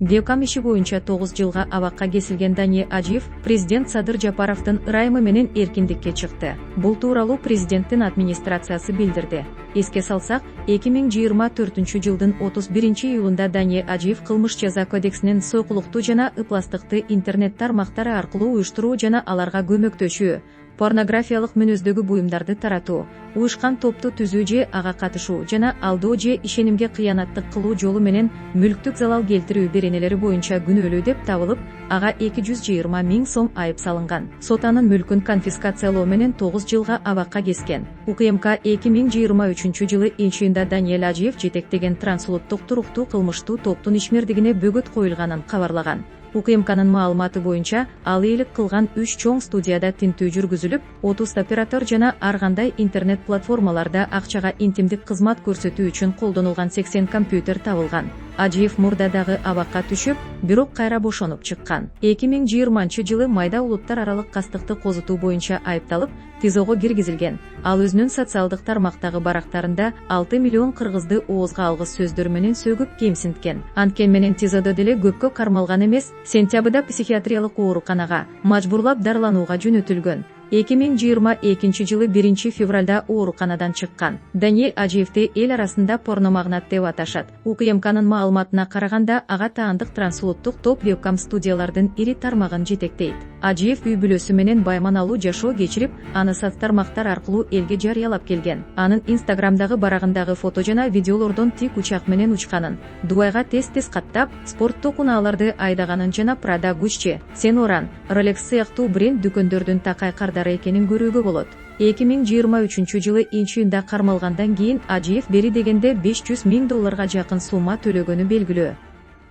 Вебкам иши боюнча 9 жылга абакка кесилген Дания Ажиев президент Садыр Жапаровдун ырайымы менен эркиндикке чыкты. Бул тууралуу президенттин администрациясы билдирди. Эске салсак, 2024-жылдын 31-июлунда Дания Ажиев кылмыш жаза кодексинин сойкулуктуу жана ыпластыкты интернет тармактары аркылуу уюштуруу жана аларга көмөктөшүү, порнографиялык мүнөздөгү буюмдарды таратуу, уюшкан топту түзүү же ага катышуу жана алдоо же ишенимге кыянаттык кылуу жолу менен мүлктүк залал келтирүү беренелери боюнча күнөөлүү деп табылып, ага 220 000 сом айып салынган. Сот анын мүлкүн конфискациялоо менен 9 жылга абакка кескен. УКМК 2023-жылы июнда Дания Ажиев жетектеген трансулуттук туруктуу кылмыштуу топтун ишмердигине бөгөт коюлганын кабарлаган. УКМКнын маалыматы боюнча, ал ээлик кылган 3 чоң студияда тинтүү жүргүзүлүп, 30 оператор жана ар кандай интернет платформаларда акчага интимдик кызмат көрсөтүү үчүн колдонулган 80 компьютер табылган. Ажиев мурда дагы абакка түшүп, бирок кайра бошонуп чыккан. 2020-жылы майда улуттар аралык кастыкты козутуу боюнча айыпталып, ТИЗОго киргизилген. Ал өзүнүн социалдык тармактагы барактарында 6 миллион кыргызды оозго алгыс сөздөр менен сөгүп кемсинткен. Анткени менен ТИЗОдо деле көпкө кармалган эмес, сентябрда психиатриялык ооруканага мажбурлап дарыланууга жөнөтүлгөн. 2022-жылы 1-февралда ооруканадан чыккан. Дания Ажиевти эл арасында порномагнат деп аташат. УКМКнын маалыматына караганда, ага таандык трансулуттук топ вебкам студиялардын ири тармагын жетектейт. Ажиев үй бүлөсү менен байманалуу жашоо кечирип, аны соцтармактар аркылуу элге жарыялап келген. Анын Инстаграмдагы барагындагы фото жана видеолордон тик учак менен учканын, Дубайга тез-тез каттап, спорттук унааларды айдаганын жана Prada, Gucci, Saint Laurent, Rolex сыяктуу бренд дүкөндөрдүн такай кардары экенин көрүүгө болот. 2023-жылы июнда кармалгандан кийин Ажиев бери дегенде $500 000 жакын сумма төлөгөнү белгилүү.